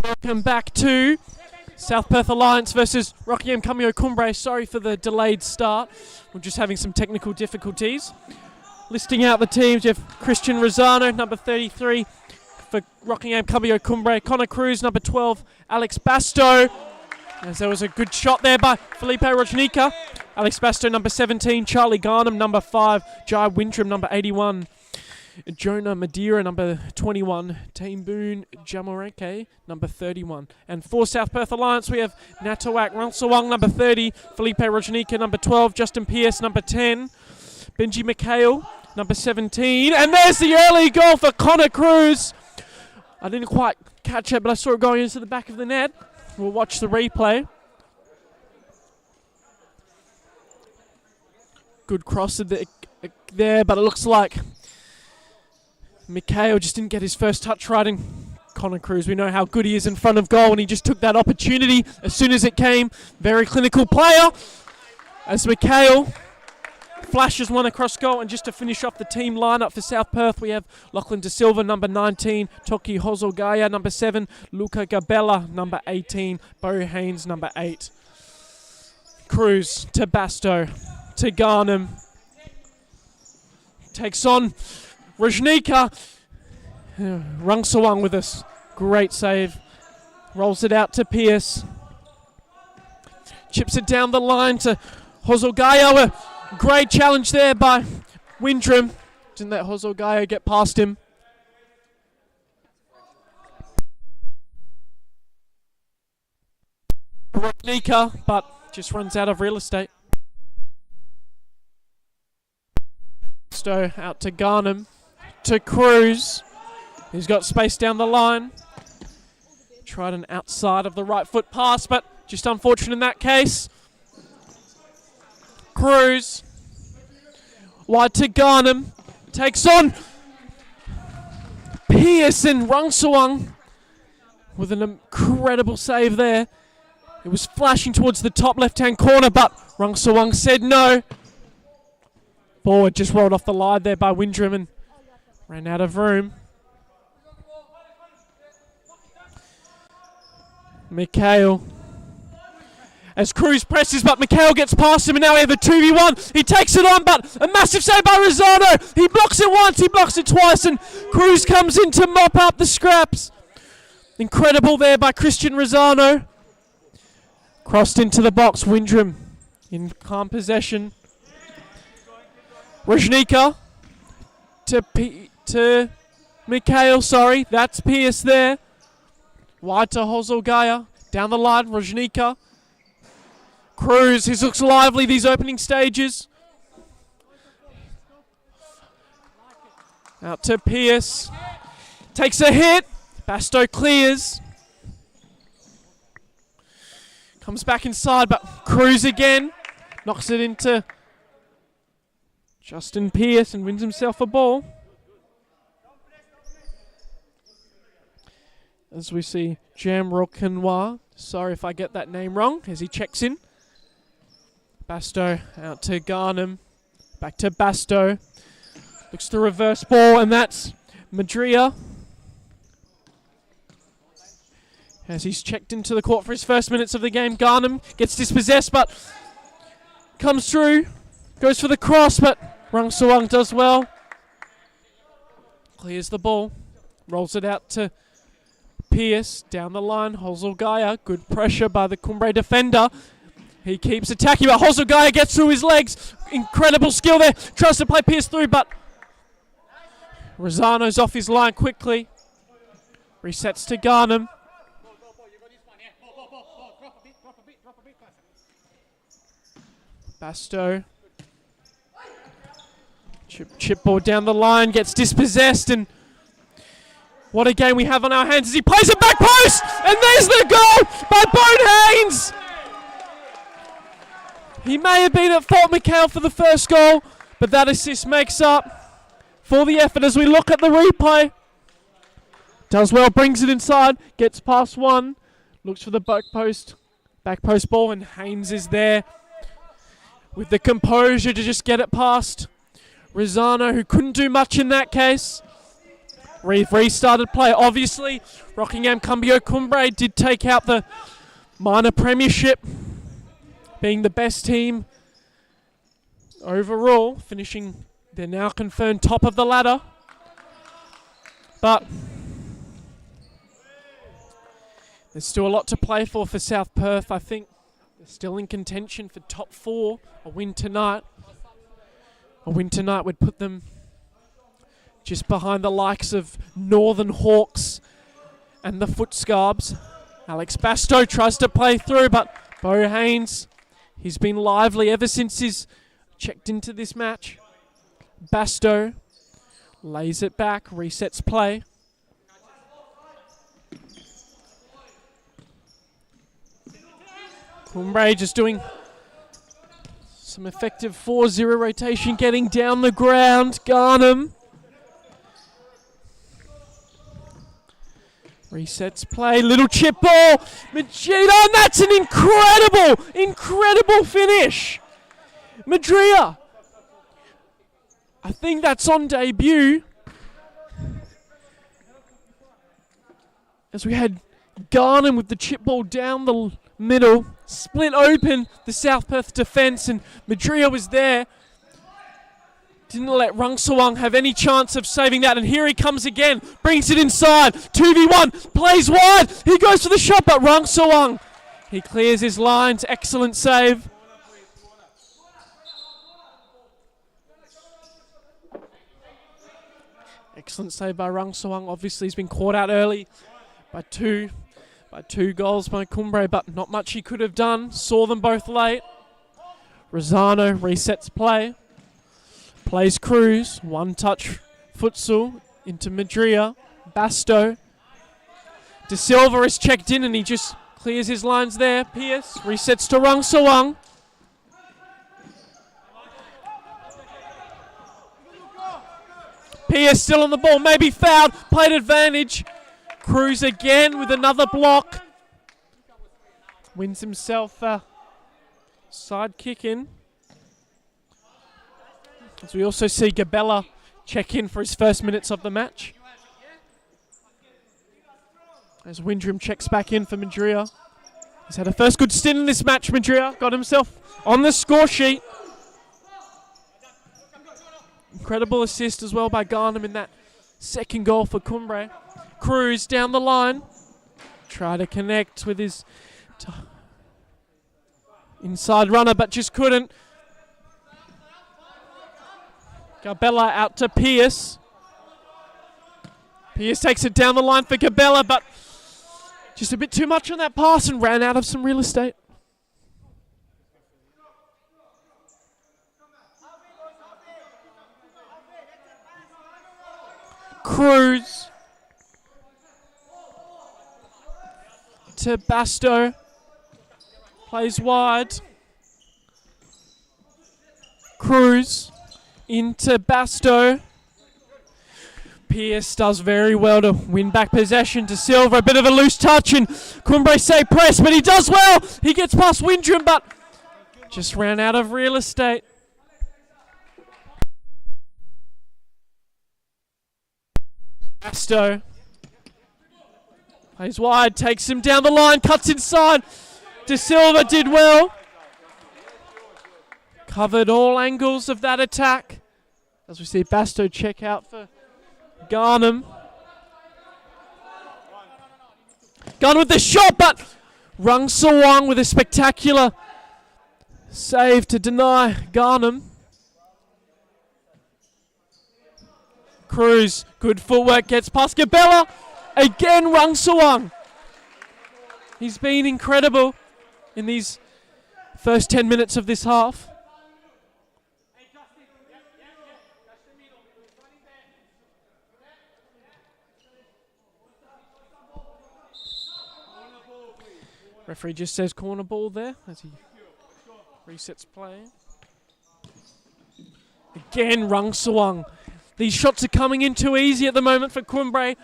Welcome back to South Perth Alliance versus Rockingham Cambio Cumbre. Sorry for the delayed start. We're just having some technical difficulties. Listing out the teams, you have Christian Rosano, number 33 for Rockingham Cambio Cumbre. Connor Cruz, number 12. Alex Basto. As there was a good shot there by Felipe Rojnica. Alex Basto, number 17. Charlie Garnham, number 5. Jai Wintram, number 81. Jonah Madeira, number 21. Tame Boone Jamorenke, number 31. And for South Perth Alliance, we have Natawak Ransawang, number 30. Felipe Rojnica, number 12. Justin Pearce, number 10. Benji McHale, number 17. And there's the early goal for Connor Cruz. I didn't quite catch it, but I saw it going into the back of the net. We'll watch the replay. Good cross there, but it looks like McHale just didn't get his first touch right. And Connor Cruz, we know how good he is in front of goal, and he just took that opportunity as soon as it came. Very clinical player as McHale flashes one across goal. And just to finish off the team lineup for South Perth, we have Lachlan De Silva, number 19, Toki Hozogaya, number 7, Luca Gabella, number 18, Bo Haynes, number 8. Cruz to Basto, to Garnham, takes on Rajnika. Rangsawang with us. Great save. Rolls it out to Pearce. Chips it down the line to Hozogaya. A great challenge there by Wintram. Didn't let Hozogaya get past him. Rajnika, but just runs out of real estate. Out to Garnham, to Cruz. He's got space down the line. Tried an outside of the right foot pass, but just unfortunate in that case. Cruz, wide to Garnham, takes on Pearce and Rangsawang with an incredible save there. It was flashing towards the top left-hand corner, but Rangsawang said no. Ball just rolled off the line there by Wintram and ran out of room. McHale. As Cruz presses, but McHale gets past him, and now we have a 2v1. He takes it on, but a massive save by Rosano. He blocks it once, he blocks it twice, and Cruz comes in to mop up the scraps. Incredible there by Christian Rosano. Crossed into the box, Wintram in calm possession. Rajnika to McHale, sorry. That's Pearce there. Wide to Hozogaya. Down the line, Rajnika. Cruz, he looks lively these opening stages. Out to Pearce. Takes a hit. Basto clears. Comes back inside, but Cruz again. Knocks it into Justin Pearce and wins himself a ball. As we see Jam Rokinwa, sorry if I get that name wrong, as he checks in. Basto out to Garnham, back to Basto. Looks to reverse ball, and that's Madria. As he's checked into the court for his first minutes of the game, Garnham gets dispossessed, but comes through, goes for the cross, but Rangsawang does well. Clears the ball. Rolls it out to Pearce. Down the line, Hozogaya. Good pressure by the Cumbre defender. He keeps attacking, but Hozogaya gets through his legs. Incredible skill there. Tries to play Pearce through, but Rosano's off his line quickly. Resets to Garnham. Basto. Chip ball down the line, gets dispossessed, and what a game we have on our hands as he plays it back post, and there's the goal by Bo Haynes. He may have been at fault, McHale, for the first goal, but that assist makes up for the effort as we look at the replay. Does well, brings it inside, gets past one, looks for the back post ball, and Haynes is there with the composure to just get it past Rosano, who couldn't do much in that case. Restarted play. Obviously, Rockingham, Cambio, Cumbre did take out the minor premiership, being the best team overall, finishing, they're now confirmed top of the ladder. But there's still a lot to play for South Perth. I think they're still in contention for top 4. A win tonight would put them just behind the likes of Northern Hawks and the Footscarbs. Alex Bastow tries to play through, but Bo Haynes, he's been lively ever since he's checked into this match. Bastow lays it back, resets play. Cumbre just doing some effective 4-0 rotation, getting down the ground. Garnham resets play, little chip ball, Majida, and that's an incredible finish. Madria, I think that's on debut. As we had Garnham with the chip ball down the middle, split open the South Perth defence, and Madria was there. Didn't let Rungsawang have any chance of saving that, and here he comes again, brings it inside, 2v1, plays wide, he goes for the shot, but Rungsawang, he clears his lines, excellent save. Excellent save by Rungsawang. Obviously he's been caught out early by two goals by Cumbre, but not much he could have done. Saw them both late. Rosano resets play. Plays Cruz. One touch futsal into Madria. Bastow. De Silva is checked in and he just clears his lines there. Pierce resets to Rungsawang. Pierce still on the ball, maybe fouled, played advantage. Cruz again with another block. Wins himself a side kick in. As we also see Gabella check in for his first minutes of the match. As Windrum checks back in for Madria. He's had a first good stint in this match, Madria. Got himself on the score sheet. Incredible assist as well by Garnham in that second goal for Cumbre. Cruz down the line. Try to connect with his inside runner, but just couldn't. Gabella out to Pierce. Pierce takes it down the line for Gabella, but just a bit too much on that pass and ran out of some real estate. Cruz to Bastow. Plays wide. Cruz into Bastow. Pierce does very well to win back possession to Silva. A bit of a loose touch and Cumbre say press, but he does well. He gets past Windrum, but just ran out of real estate. Bastow plays wide, takes him down the line, cuts inside. De Silva did well. Covered all angles of that attack. As we see Bastow check out for Garnham. Garnham with the shot, but Rungsawang with a spectacular save to deny Garnham. Cruz, good footwork, gets past Gabella. Again, Rungsawang. He's been incredible in these first 10 minutes of this half. Referee just says corner ball there as he resets play. Again, Rungsawang. These shots are coming in too easy at the moment for Cumbre.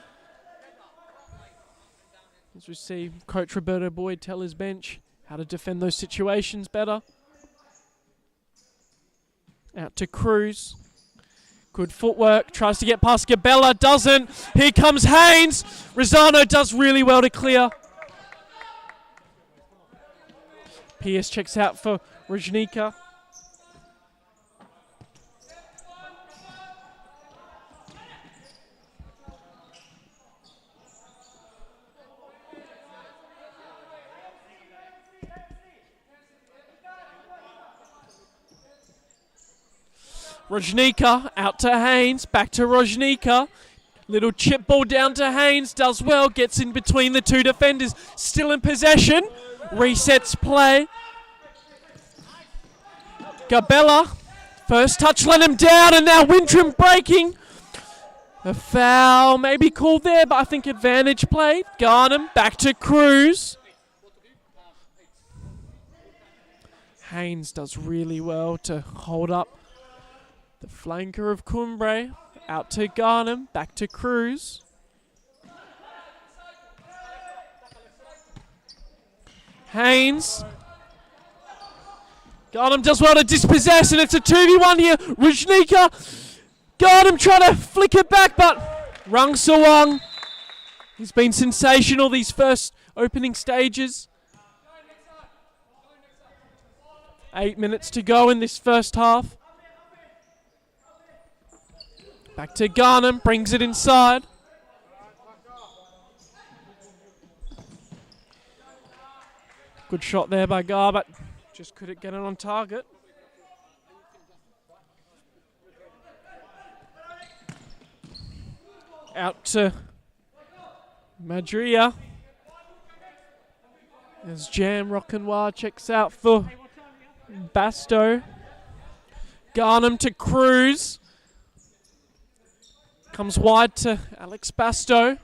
As we see Coach Roberto Boyd tell his bench how to defend those situations better. Out to Cruz. Good footwork. Tries to get past Gabella. Doesn't. Here comes Haynes. Rosano does really well to clear. Pierce checks out for Rajnika. Rajnika out to Haynes, back to Rajnika. Little chip ball down to Haynes, does well, gets in between the two defenders, still in possession. Resets play. Gabella, first touch let him down, and now Wintram breaking. A foul maybe called there, but I think advantage play. Garnham back to Cruz. Haynes does really well to hold up the flanker of Cumbre. Out to Garnham, back to Cruz. Haynes. Garnham does well to dispossess, and it's a 2v1 here. Rajnika. Garnham trying to flick it back, but Rung Sawang. He's been sensational these first opening stages. 8 minutes to go in this first half. Back to Garnham, brings it inside. Good shot there by Gar, but just couldn't get it on target. Out to Madria. As Jam Rockingham checks out for Basto. Garnham to Cruz. Comes wide to Alex Basto.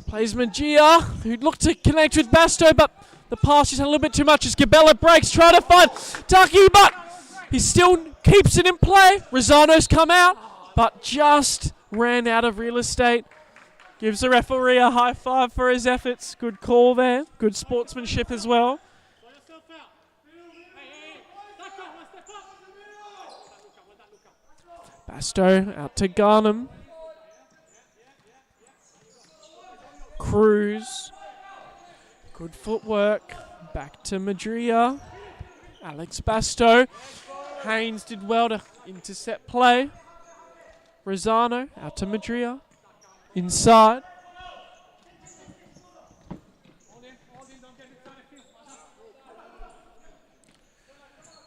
Plays Magia, who looked to connect with Basto, but the pass just had a little bit too much as Gabella breaks, trying to find Taki, but he still keeps it in play. Rosano's come out, but just ran out of real estate. Gives the referee a high five for his efforts. Good call there. Good sportsmanship as well. Basto out to Garnham. Cruz. Good footwork. Back to Madria. Alex Basto. Haynes did well to intercept play. Rosano out to Madria. Inside.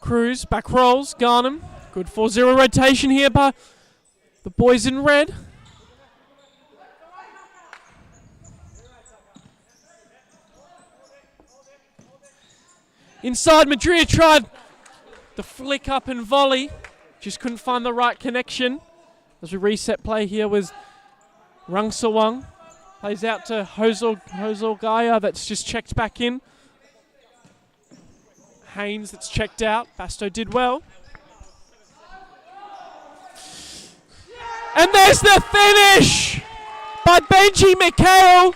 Cruz back rolls. Garnham. Good 4-0 rotation here by the boys in red. Inside, Madria tried the flick up and volley. Just couldn't find the right connection. As we reset play here was Rung Sawang. Plays out to Hozol Gaia, that's just checked back in. Haynes that's checked out. Basto did well. And there's the finish by Benji Mikhail.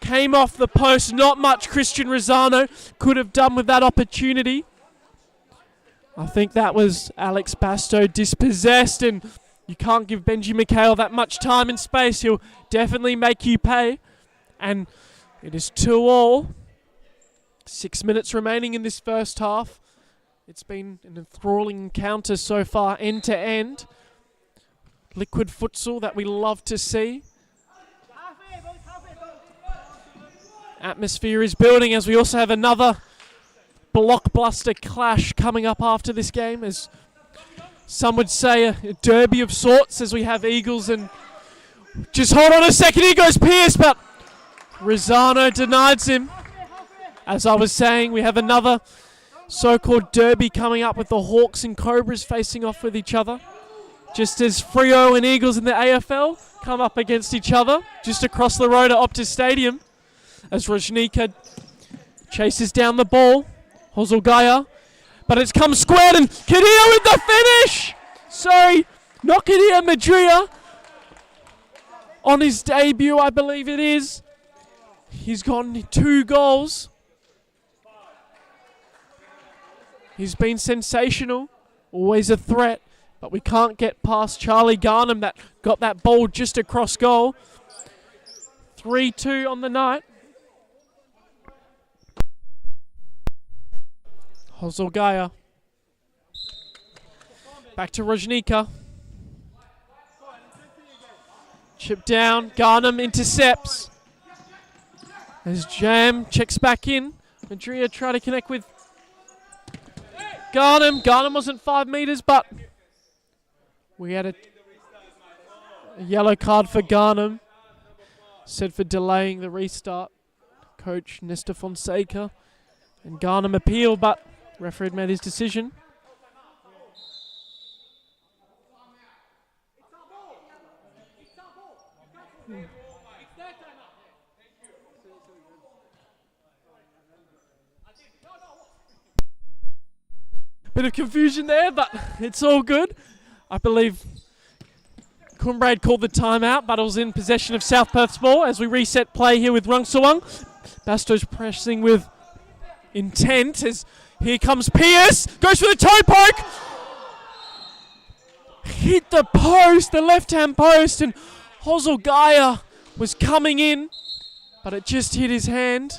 Came off the post, not much Christian Rosano could have done with that opportunity. I think that was Alex Basto dispossessed, and you can't give Benji Mikhail that much time and space. He'll definitely make you pay. And it is 2-2. 6 minutes remaining in this first half. It's been an enthralling encounter so far, end to end. Liquid futsal that we love to see. Atmosphere is building as we also have another blockbuster clash coming up after this game, as some would say a derby of sorts, as we have Eagles and... Just hold on a second, here goes Pierce, but Rosano denies him. As I was saying, we have another so-called derby coming up with the Hawks and Cobras facing off with each other. Just as Freo and Eagles in the AFL come up against each other just across the road at Optus Stadium. As Rajnika chases down the ball. Hozulgaya. But it's come squared, and Kadir with the finish! Sorry, not Kadir, Madria. On his debut, I believe it is. He's gotten 2 goals. He's been sensational, always a threat, but we can't get past Charlie Garnham that got that ball just across goal. 3-2 on the night. Hozolgaya. Back to Rojnika. Chip down. Garnham intercepts. As Jam checks back in. Madria try to connect with Garnham. Garnham wasn't 5 metres, but we had a yellow card for Garnham. Said for delaying the restart. Coach Nesta Fonseca. And Garnham appealed, but referee made his decision. Bit of confusion there, but it's all good. I believe Cumbre had called the timeout, but it was in possession of South Perth's ball as we reset play here with Rungsawang. Basto's pressing with intent as here comes Pierce. Goes for the toe poke. Hit the post, the left-hand post, and Hozolgaya was coming in, but it just hit his hand.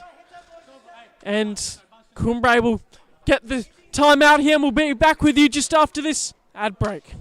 And Cumbre will get the time out here, and we'll be back with you just after this ad break.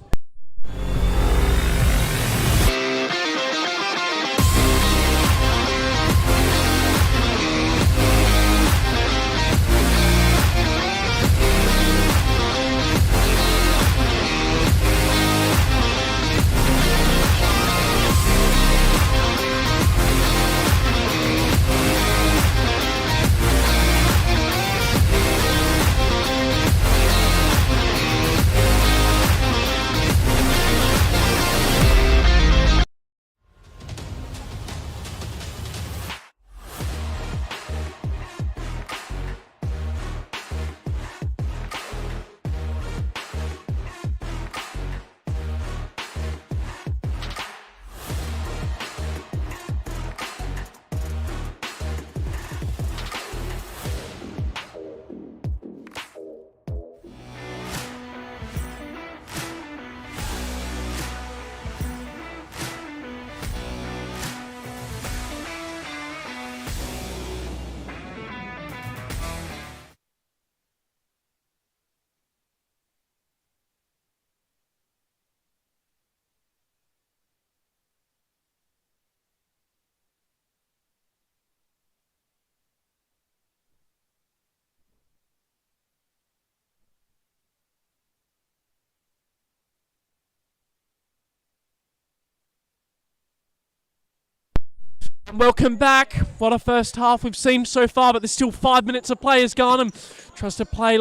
Welcome back. What a first half we've seen so far, but there's still 5 minutes of play as Garnham tries to play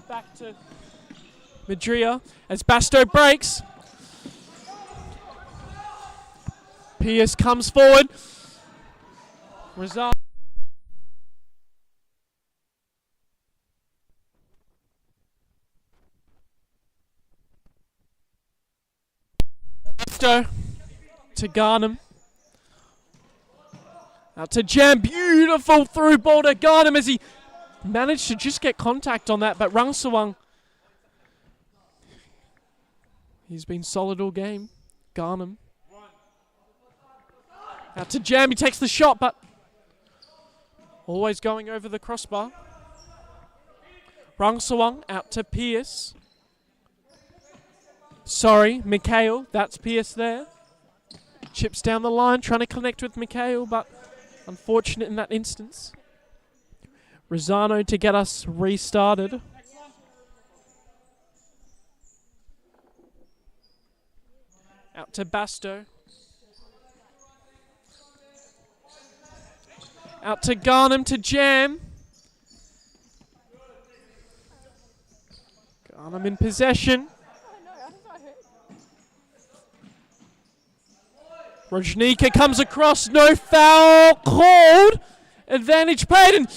back to Madria as Basto breaks. Pierce comes forward. Result. Basto to Garnham. Out to Jam, beautiful through ball to Garnham as he managed to just get contact on that, but Rungsawang, he's been solid all game. Garnham. Out to Jam, he takes the shot, but always going over the crossbar. Rungsawang out to Pierce. Sorry, Mikhail, that's Pierce there. Chips down the line, trying to connect with Mikhail, but unfortunate in that instance. Rosano to get us restarted. Out to Basto. Out to Garnham to Jam. Garnham in possession. Rojnika comes across, no foul called. Advantage paid, and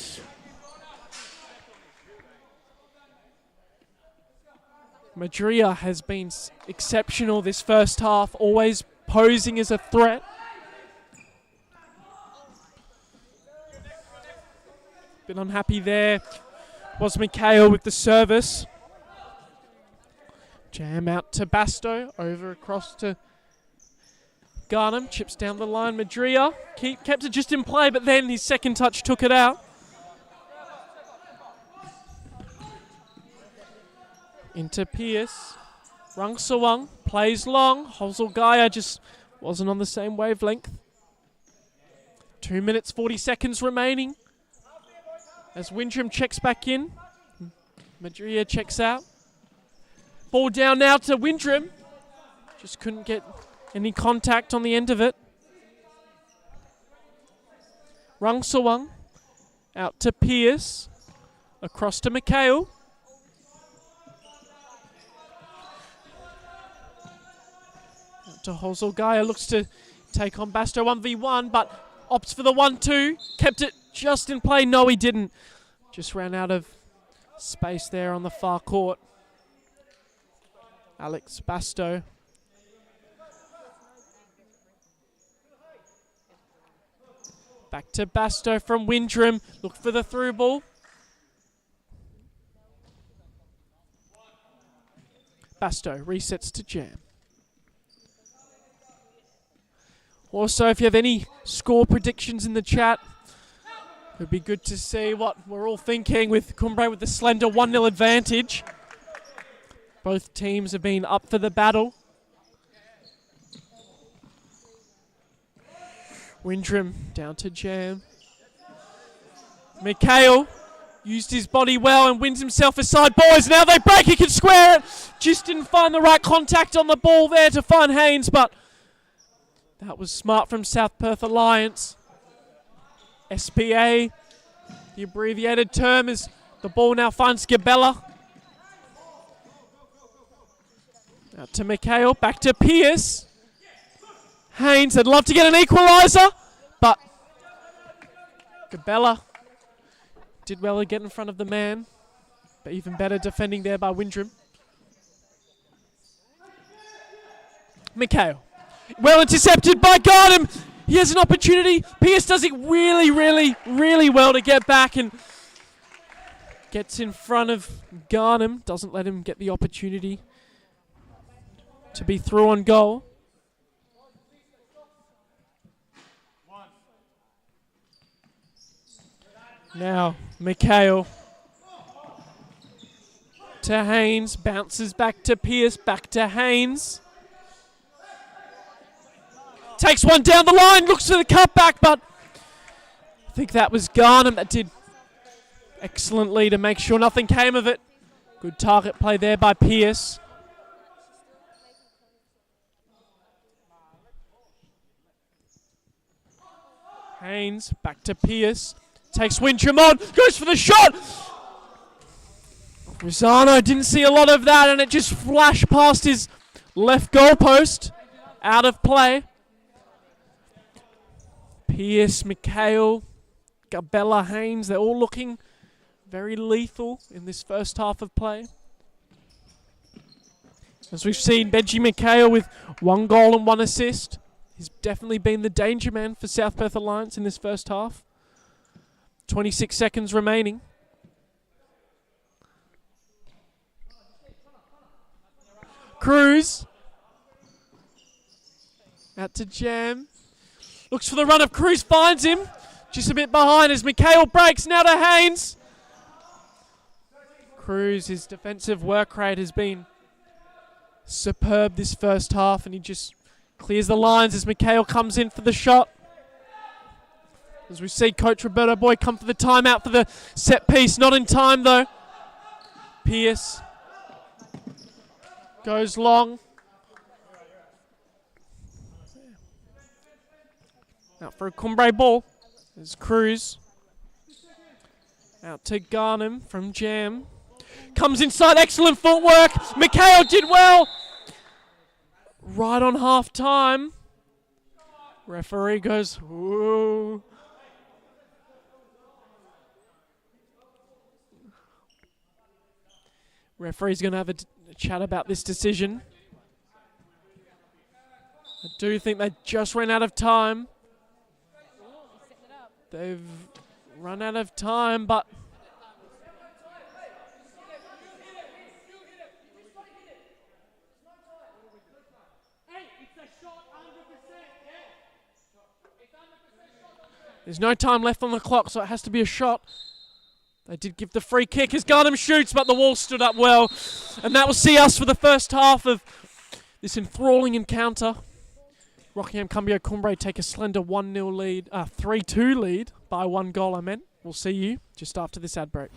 Madria has been exceptional this first half, always posing as a threat. Bit unhappy there was Mikhail with the service. Jam out to Basto, over across to Garnham, chips down the line. Madria kept it just in play, but then his second touch took it out. Into Pierce. Rung Sawang plays long. Hoselgaya just wasn't on the same wavelength. 2 minutes 40 seconds remaining. As Windrum checks back in. Madria checks out. Ball down now to Windrum. Just couldn't get any contact on the end of it. Rung Sawang out to Pierce. Across to McHale. Out to Hoselgaya. Looks to take on Basto 1v1, but opts for the 1-2. Kept it just in play. No, he didn't. Just ran out of space there on the far court. Alex Basto. Back to Basto from Windrum. Look for the through ball. Basto resets to Jam. Also, if you have any score predictions in the chat, it would be good to see what we're all thinking with Cumbre with the slender 1-0 advantage. Both teams have been up for the battle. Windrum down to Jam. McHale used his body well and wins himself a side. Boys, now they break. He can square it. Just didn't find the right contact on the ball there to find Haynes, but that was smart from South Perth Alliance. SPA, the abbreviated term, is the ball now finds Gabella. Out to McHale, back to Pierce. Haynes, I'd love to get an equaliser, but Gabella did well to get in front of the man, but even better defending there by Windrum. McHale, well intercepted by Garnham. He has an opportunity. Pierce does it really, really, really well to get back and gets in front of Garnham. Doesn't let him get the opportunity to be through on goal. Now, McHale to Haynes, bounces back to Pierce, back to Haynes. Takes one down the line, looks for the cutback, but I think that was Garnham that did excellently to make sure nothing came of it. Good target play there by Pierce. Haynes, back to Pierce. Takes Windrum on, goes for the shot! Rosano didn't see a lot of that and it just flashed past his left goalpost. Out of play. Pierce, McHale, Gabella, Haynes, they're all looking very lethal in this first half of play. As we've seen, Benji McHale with 1 goal and 1 assist. He's definitely been the danger man for South Perth Alliance in this first half. 26 seconds remaining. Cruz. Out to Jam. Looks for the run of Cruz, finds him. Just a bit behind as McHale breaks. Now to Haynes. Cruz, his defensive work rate has been superb this first half and he just clears the lines as McHale comes in for the shot. As we see Coach Roberto Boy come for the timeout for the set piece. Not in time though. Pierce goes long. Out for a Cumbre ball. There's Cruz. Out to Garnham from Jam. Comes inside, excellent footwork. McHale did well. Right on half time. Referee goes, whoa. Referee's going to have a chat about this decision. I do think they just ran out of time. They've run out of time, but There's no time left on the clock, so it has to be a shot. They did give the free kick as Garnham shoots, but the wall stood up well. And that will see us for the first half of this enthralling encounter. Rockingham Cambio Cumbre take a slender 1-0 lead, 3-2 lead by 1 goal, I meant. We'll see you just after this ad break.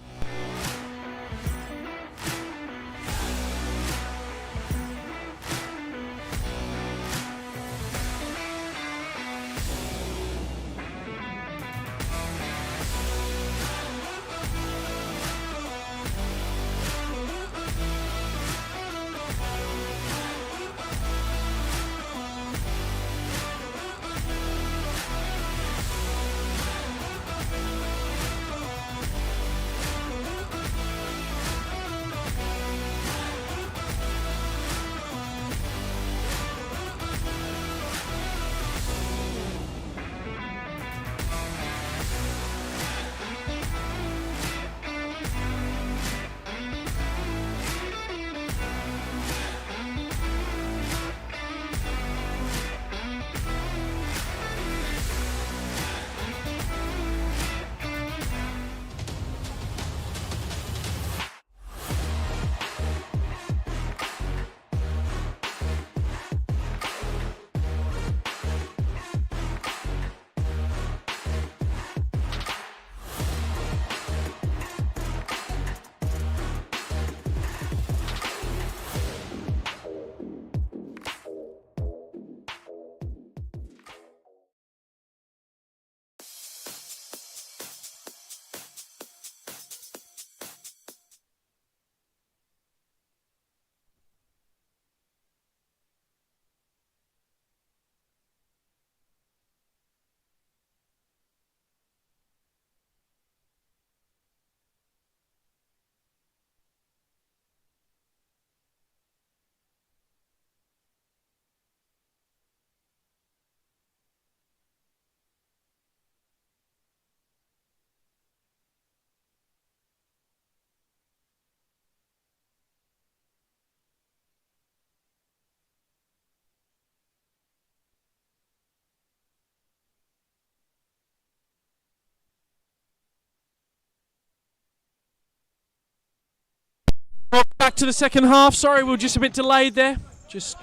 Back to the second half. Sorry, we were just a bit delayed there. Just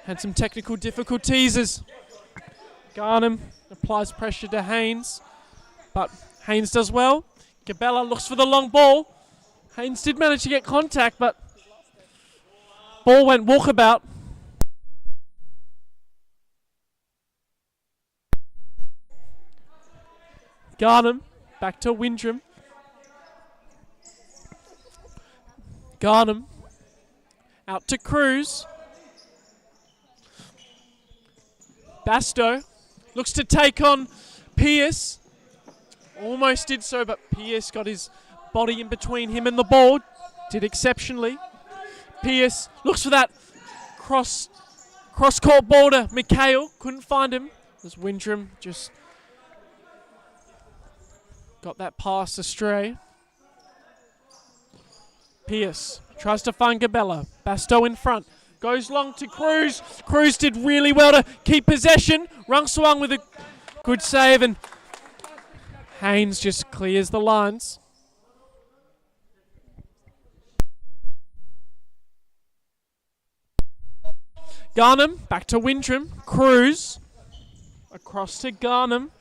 had some technical difficulties as Garnham applies pressure to Haynes. But Haynes does well. Gabella looks for the long ball. Haynes did manage to get contact, but ball went walkabout. Garnham back to Windrum. Garnham out to Cruz. Basto looks to take on Pierce. Almost did so, but Pierce got his body in between him and the ball. Did exceptionally. Pierce looks for that cross-court ball to Mikhail. Couldn't find him. As Windrum just got that pass astray. Pierce tries to find Gabella. Basto in front. Goes long to Cruz. Cruz did really well to keep possession. Rungswang with a good save, and Haynes just clears the lines. Garnham back to Windrum. Cruz across to Garnham.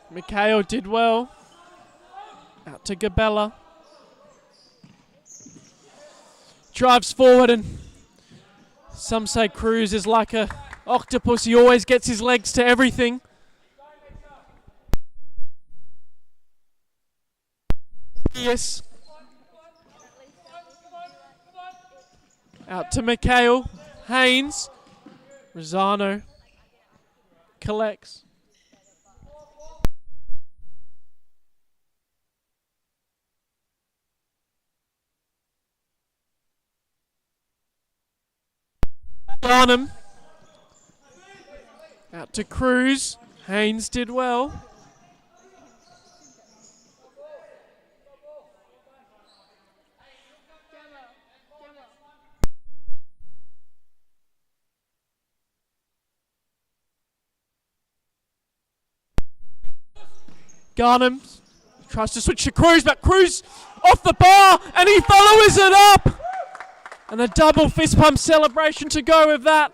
Mikhail did well. Out to Gabella. Drives forward, and some say Cruz is like a octopus. He always gets his legs to everything. Yes. Out to Mikhail. Haynes. Rosano collects. Garnham. Out to Cruz. Haynes did well. Garnham tries to switch to Cruz, but Cruz off the bar, and he follows it up. And a double fist pump celebration to go with that.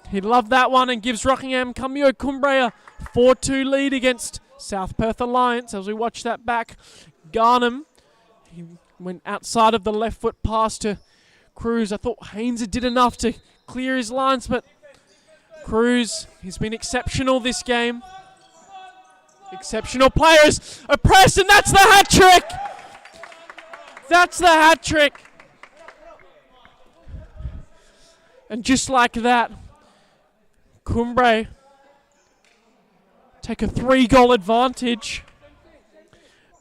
He loved that one and gives Rockingham Cambio Cumbre a 4-2 lead against South Perth Alliance. As we watch that back, Garnham, he went outside of the left foot pass to Cruz. I thought Haynes did enough to clear his lines, but Cruz, he's been exceptional this game. Exceptional players are pressed, and that's the hat trick. That's the hat trick. And just like that, Cumbre take a 3-goal advantage.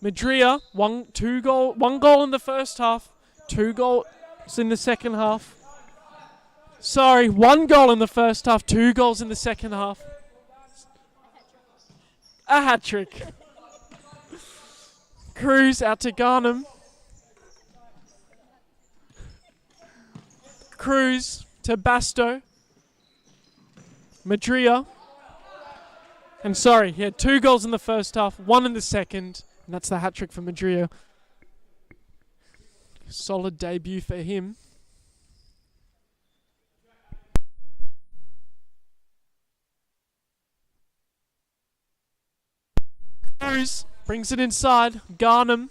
Madria, one goal in the first half, 2 goals in the second half. Sorry, 1 goal in the first half, 2 goals in the second half. A hat trick. Cruz out to Garnham. Cruz to Basto. Madria. And sorry, he had 2 goals in the first half, 1 in the second. And that's the hat trick for Madria. Solid debut for him. Cruz brings it inside. Garnham.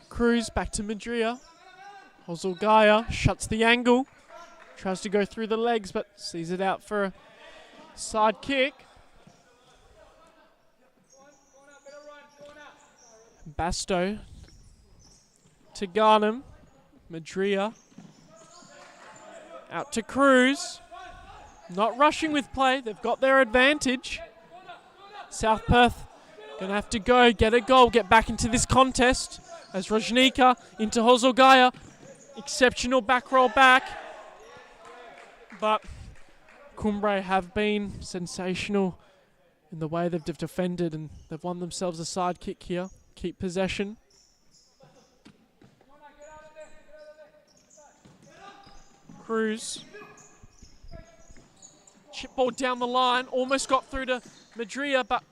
Cruz back to Madria. Hozulgaya shuts the angle. Tries to go through the legs, but sees it out for a side kick. Basto to Garnham. Madria out to Cruz. Not rushing with play. They've got their advantage. South Perth going to have to go, get a goal, get back into this contest. As Rajnika into Hozulgaya. Exceptional back roll back. But Cumbre have been sensational in the way they've defended, and they've won themselves a side kick here. Keep possession. Cruz. Chip ball down the line. Almost got through to Madria, but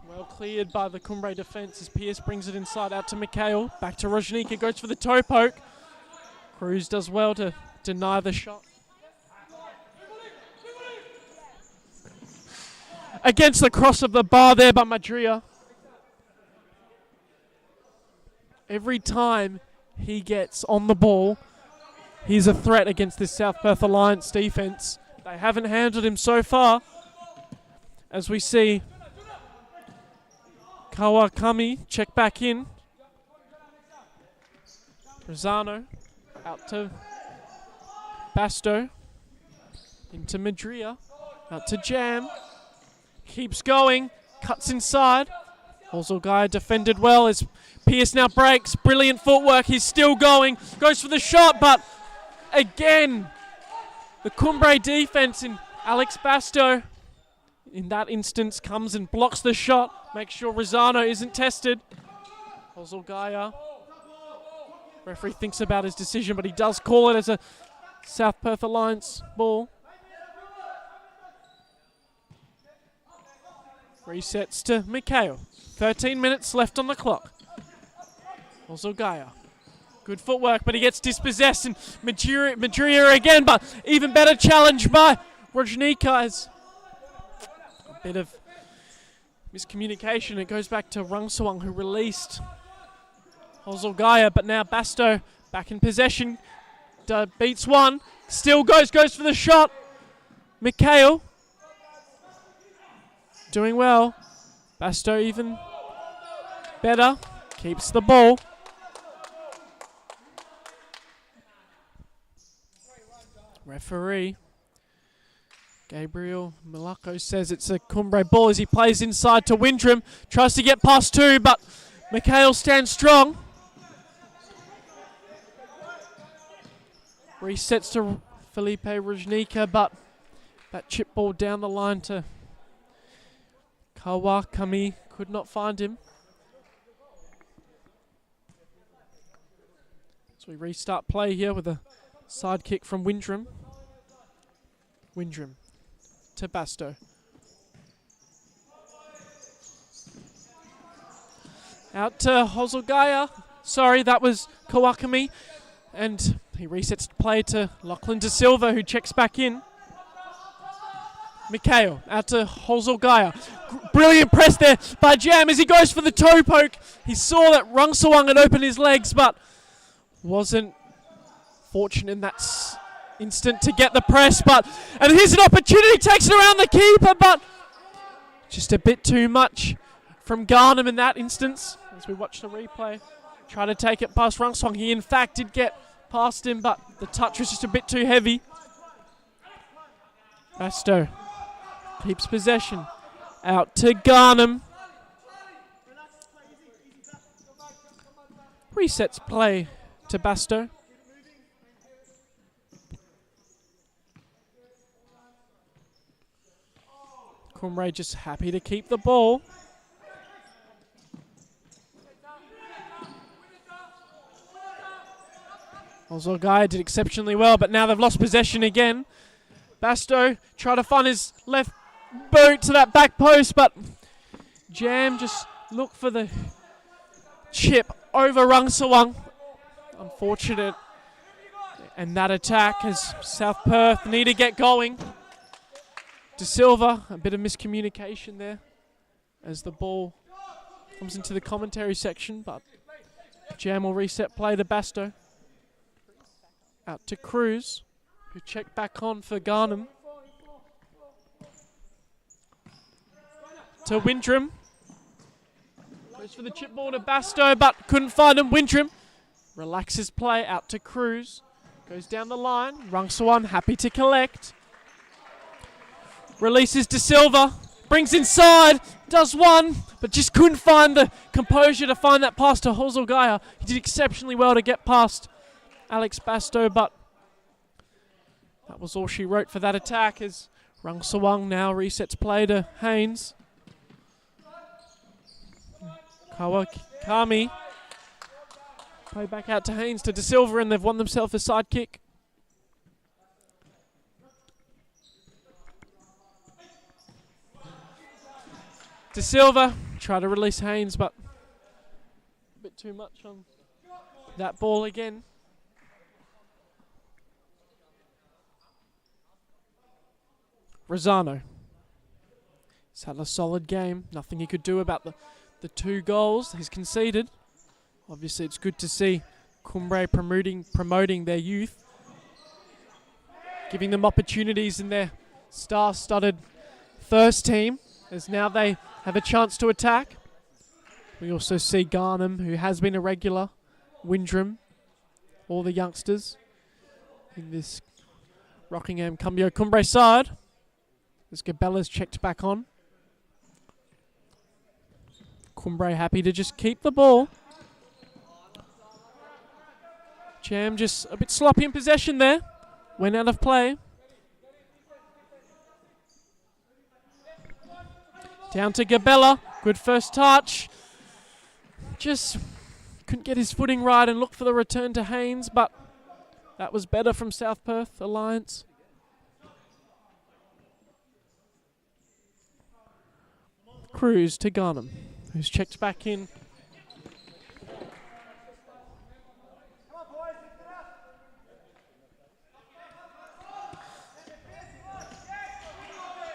well cleared by the Cumbre defence as Pierce brings it inside out to Mikhail. Back to Rajnika. Goes for the toe poke. Cruz does well to deny the shot. Against the cross of the bar there by Madria. Every time he gets on the ball, he's a threat against this South Perth Alliance defence. They haven't handled him so far. As we see Kawakami check back in. Rosano out to Basto. Into Madria. Out to Jam. Keeps going. Cuts inside. Hozulgaya defended well as Pierce now breaks. Brilliant footwork. He's still going. Goes for the shot, but again, the Cumbre defense in Alex Basto in that instance comes and blocks the shot. Makes sure Rosano isn't tested. Hozulgaya. Referee thinks about his decision, but he does call it as a South Perth Alliance ball. Resets to Mikhail. 13 minutes left on the clock. Hozulgaya. Good footwork, but he gets dispossessed, and Madria again, but even better challenge by Rajnika as a bit of miscommunication. It goes back to Rungsawang, who released Hozulgaya, but now Basto back in possession. Beats one, still goes for the shot. Mikhail doing well. Basto even better, keeps the ball. Referee Gabriel Malacco says it's a Cumbre ball as he plays inside to Windrum. Tries to get past two, but Mikhail stands strong. Resets to Felipe Rajnika, but that chip ball down the line to Kawakami. Could not find him. So we restart play here with a side kick from Windrum. Windrum to Basto. Out to Hozelgaya. Sorry, that was Kawakami. And he resets play to Lachlan De Silva, who checks back in. Mikhail out to Hozelgaya. Brilliant press there by Jam as he goes for the toe poke. He saw that Rungsawang had opened his legs, but wasn't fortunate in that instant to get the press. And here's an opportunity, takes it around the keeper, but just a bit too much from Garnham in that instance. As we watch the replay, try to take it past Rungsawang. He in fact did get past him, but the touch was just a bit too heavy. Basto keeps possession. Out to Garnham. Resets play to Basto. Cumbre just happy to keep the ball. Hozelgaya did exceptionally well, but now they've lost possession again. Basto try to find his left boot to that back post, but Jam just looked for the chip over Rungsawang. Unfortunate. And that attack as South Perth need to get going. De Silva, a bit of miscommunication there as the ball comes into the commentary section, but Jam will reset play to Basto. Out to Cruz, who checked back on for Garnham. To Windrum. Goes for the chip ball to Basto, but couldn't find him. Windrum relaxes play out to Cruz. Goes down the line. Rungsawang happy to collect. Releases De Silva. Brings inside. Does one, but just couldn't find the composure to find that pass to Hozelgaya. He did exceptionally well to get past Alex Basto, but that was all she wrote for that attack as Rungsawang now resets play to Haynes. Kawakami. Play back out to Haynes to De Silva, and they've won themselves a side kick. De Silva try to release Haynes, but a bit too much on that ball again. Rosano. He's had a solid game. Nothing he could do about the 2 goals he's conceded. Obviously, it's good to see Cumbre promoting their youth, giving them opportunities in their star-studded first team, as now they have a chance to attack. We also see Garnham, who has been a regular, Windrum, all the youngsters in this Rockingham Cambio Cumbre side. As Gabella's checked back on. Cumbre happy to just keep the ball. Jam just a bit sloppy in possession there. Went out of play. Down to Gabella. Good first touch. Just couldn't get his footing right and looked for the return to Haynes, but that was better from South Perth Alliance. Cruz to Garnham, who's checked back in.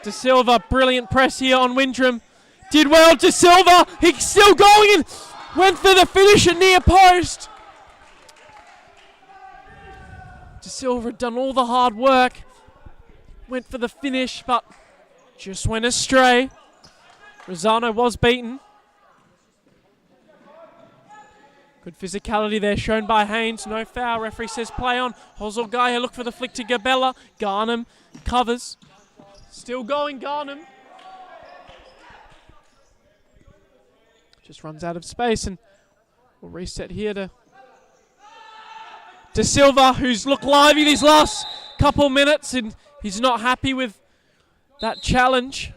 De Silva, brilliant press here on Windrum. Did well, De Silva, he's still going and went for the finish at near post. De Silva had done all the hard work. Went for the finish, but just went astray. Rosano was beaten. Good physicality there shown by Haynes. No foul. Referee says play on. Hozelgaya look for the flick to Gabella. Garnham covers. Still going, Garnham. Just runs out of space, and we'll reset here to De Silva, who's looked lively these last couple minutes, and he's not happy with that challenge.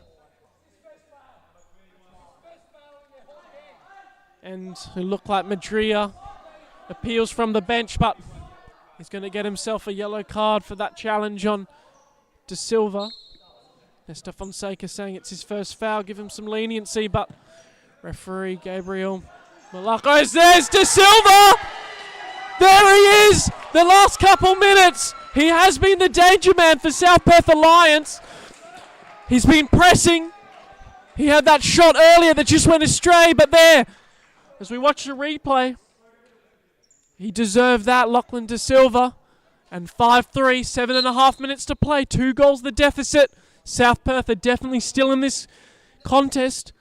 And it looked like Madria appeals from the bench, but he's going to get himself a yellow card for that challenge on De Silva. Nesta Fonseca saying it's his first foul, give him some leniency, but referee Gabriel Malacos, there's De Silva! There he is! The last couple minutes! He has been the danger man for South Perth Alliance. He's been pressing. He had that shot earlier that just went astray, but there, as we watch the replay, he deserved that, Lachlan De Silva. And 5-3, 7.5 minutes to play, 2 goals the deficit. South Perth are definitely still in this contest.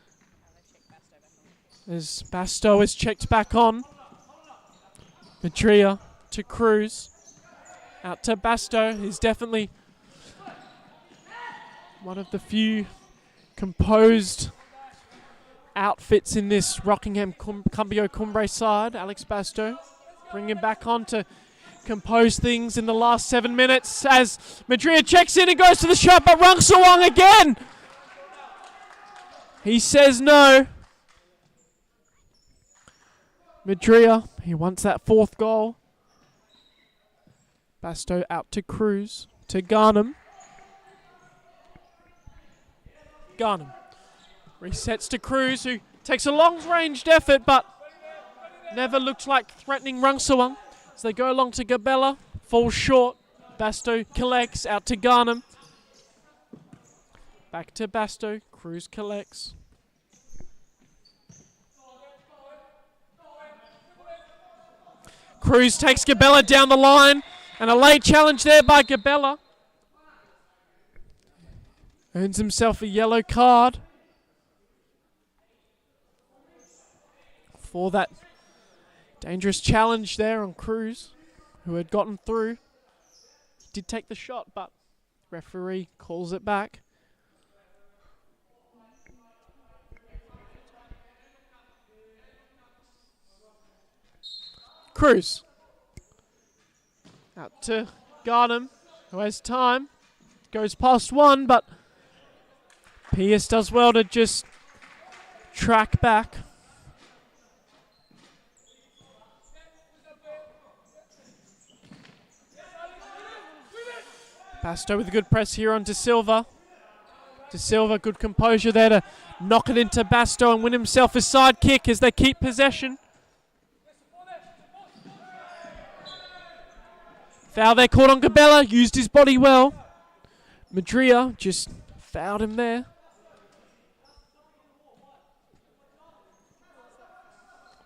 As Basto is checked back on. Madria to Cruz. Out to Basto. He's definitely one of the few composed outfits in this Rockingham Cambio Cumbre side. Alex Basto bringing him back on to compose things in the last 7 minutes as Madria checks in and goes to the shot, but Rung Sawang again! He says no. Madria, he wants that 4th goal. Basto out to Cruz, to Garnham. Garnham resets to Cruz, who takes a long-ranged effort, but never looked like threatening Rung Sawang. As they go along to Gabella, falls short. Basto collects, out to Garnham. Back to Basto, Cruz collects. Cruz takes Gabella down the line, and a late challenge there by Gabella. Earns himself a yellow card for that dangerous challenge there on Cruz, who had gotten through. He did take the shot, but referee calls it back. Cruz. Out to Garnham, who has time. Goes past one, but Pierce does well to just track back. Basto with a good press here on De Silva. De Silva, good composure there to knock it into Basto and win himself a side kick as they keep possession. Foul there caught on Gabella, used his body well. Madria just fouled him there.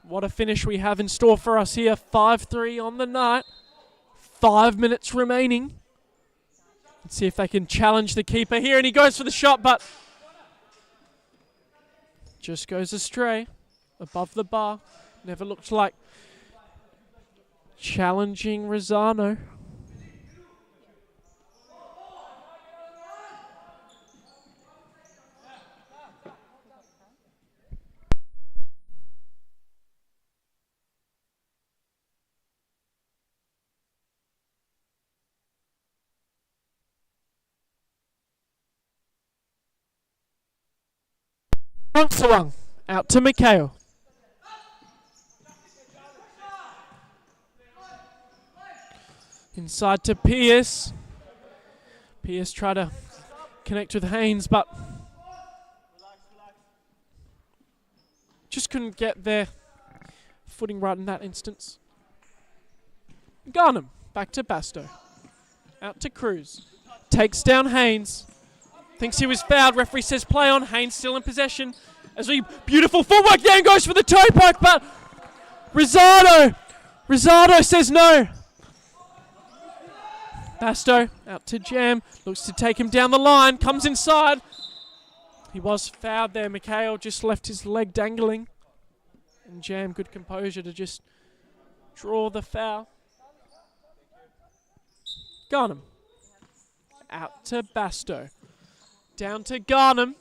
What a finish we have in store for us here. 5-3 on the night. 5 minutes remaining. Let's see if they can challenge the keeper here. And he goes for the shot, but just goes astray. Above the bar. Never looked like challenging Rosano. Sawang out to Mikhail. Inside to Pierce. Pierce tried to connect with Haynes, but just couldn't get their footing right in that instance. Garnham back to Basto. Out to Cruz. Takes down Haynes. Thinks he was fouled. Referee says play on. Haynes still in possession. As we beautiful footwork there and goes for the toe poke, but Rosado says no. Basto out to Jam. Looks to take him down the line. Comes inside. He was fouled there. Mikhail just left his leg dangling. And Jam, good composure to just draw the foul. Garnham. Out to Basto. Down to Garnham.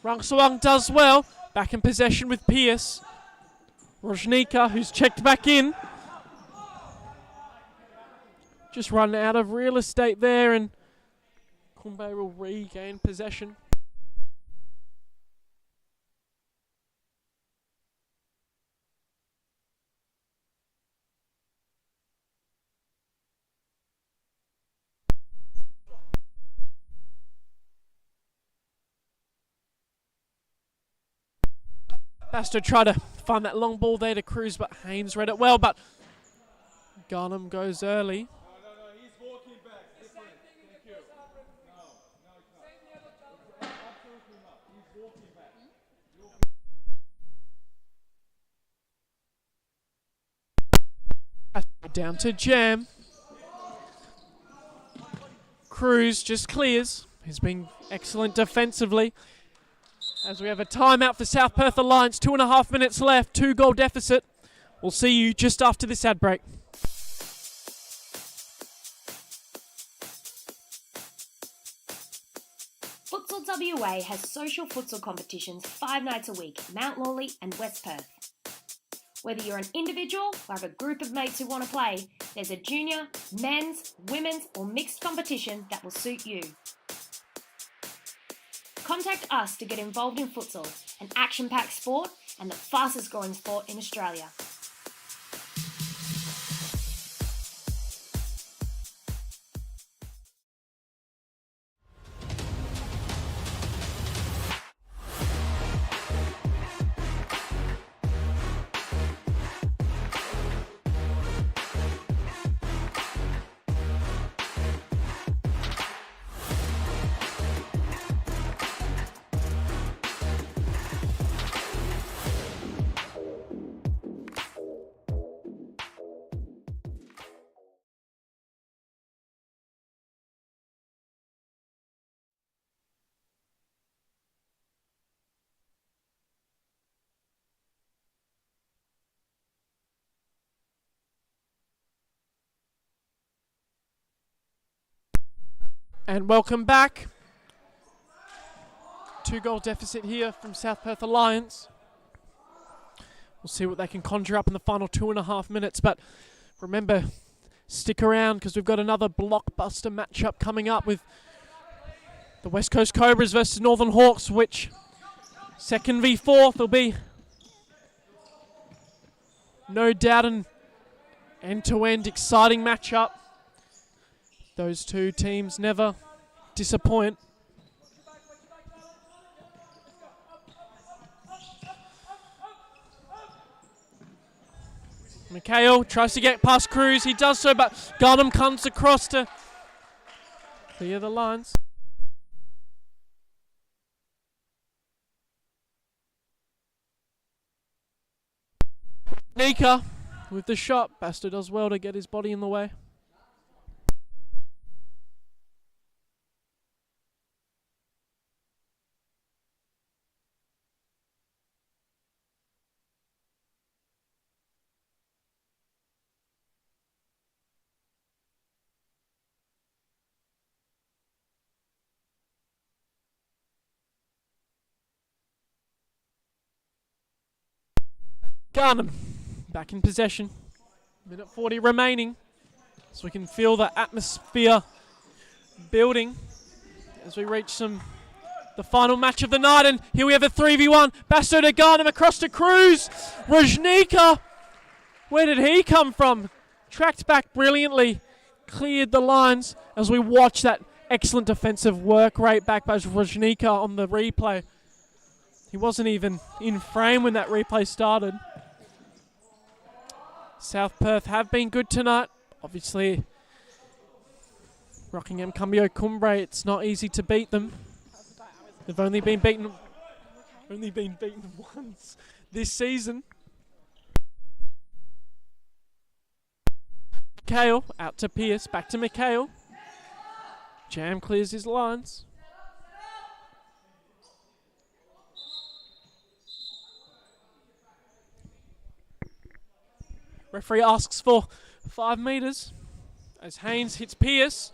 Rung Sawang does well. Back in possession with Pierce. Rojnika, who's checked back in. Just run out of real estate there, and Cumbre will regain possession. Basto tried to find that long ball there to Cruz, but Haynes read it well, but Garnham goes early. Down to Jam. Cruz just clears. He's been excellent defensively. As we have a timeout for South Perth Alliance, 2.5 minutes left, 2-goal deficit. We'll see you just after this ad break. Futsal WA has social futsal competitions 5 nights a week in Mount Lawley and West Perth. Whether you're an individual or have a group of mates who want to play, there's a junior, men's, women's or mixed competition that will suit you. Contact us to get involved in futsal, an action-packed sport and the fastest growing sport in Australia. And welcome back. 2-goal deficit here from South Perth Alliance. We'll see what they can conjure up in the final 2.5 minutes. But remember, stick around because we've got another blockbuster matchup coming up with the West Coast Cobras versus Northern Hawks, which 2nd v 4th will be no doubt an end-to-end exciting matchup. Those two teams never disappoint. Mikhail tries to get past Cruz. He does so, but Garnham comes across to clear the lines. Nika with the shot. Basto does well to get his body in the way. Garnham back in possession. Minute 40 remaining. So we can feel the atmosphere building as we reach the final match of the night. And here we have a 3v1. Basto to Garnham across to Cruz. Rajnika, where did he come from? Tracked back brilliantly. Cleared the lines as we watch that excellent defensive work rate back by Rajnika on the replay. He wasn't even in frame when that replay started. South Perth have been good tonight. Obviously, Rockingham, Cambio, Cumbre, it's not easy to beat them. They've only been beaten once this season. Mikhail out to Pierce, back to Mikhail. Jam clears his lines. Referee asks for 5 metres as Haynes hits Pierce.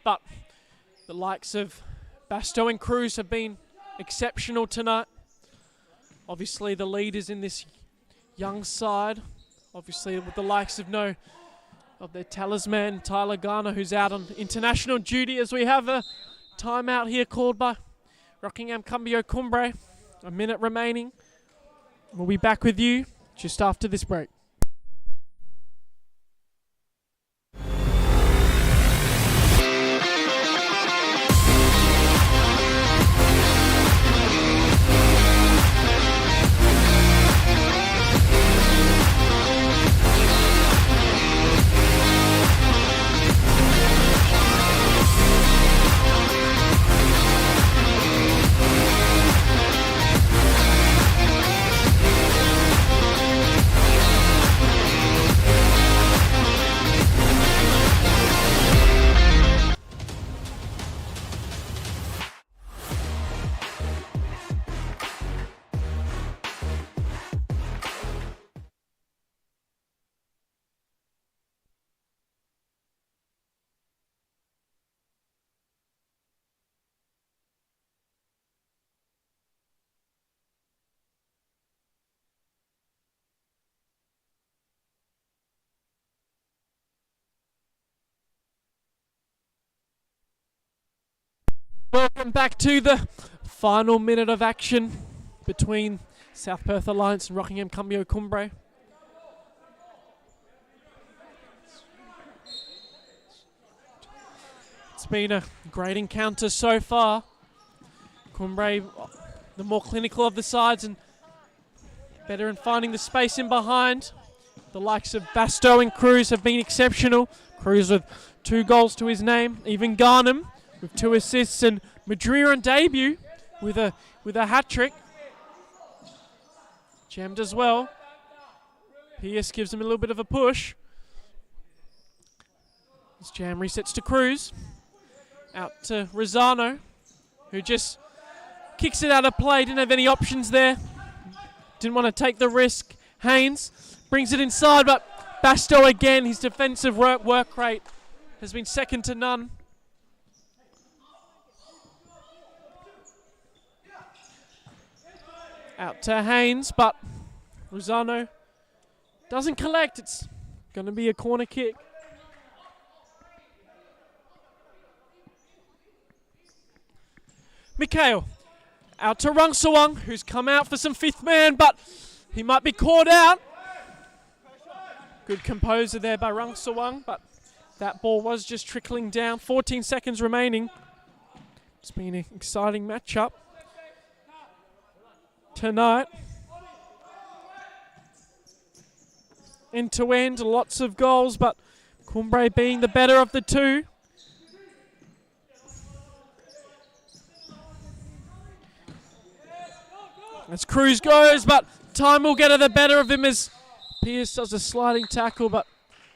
But the likes of Basto and Cruz have been exceptional tonight. Obviously the leaders in this young side. Obviously with the likes of their talisman, Tyler Garner, who's out on international duty, as we have a timeout here called by Rockingham, Cambio, Cumbre. A minute remaining. We'll be back with you just after this break. Welcome back to the final minute of action between South Perth Alliance and Rockingham Cambio Cumbre. It's been a great encounter so far. Cumbre, the more clinical of the sides and better in finding the space in behind. The likes of Bastow and Cruz have been exceptional. Cruz with 2 goals to his name. Even Garnham with 2 assists, and Madrid on debut with a hat-trick. Jammed as well. Pierce gives him a little bit of a push. This jam resets to Cruz. Out to Rosano, who just kicks it out of play. Didn't have any options there. Didn't want to take the risk. Haynes brings it inside, but Bastow again, his defensive work rate has been second to none. Out to Haynes, but Rosano doesn't collect. It's going to be a corner kick. Mikhail out to Rungsawang, who's come out for some 5th man, but he might be caught out. Good composure there by Rungsawang, but that ball was just trickling down. 14 seconds remaining. It's been an exciting matchup tonight. End to end, lots of goals, but Cumbre being the better of the two. As Cruz goes, but time will get the better of him as Pierce does a sliding tackle, but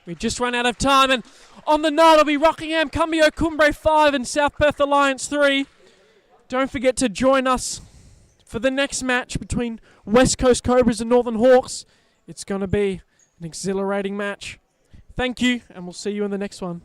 we just run out of time. And on the night, it'll be Rockingham Cambio Cumbre 5 and South Perth Alliance 3. Don't forget to join us for the next match between West Coast Cobras and Northern Hawks. It's going to be an exhilarating match. Thank you, and we'll see you in the next one.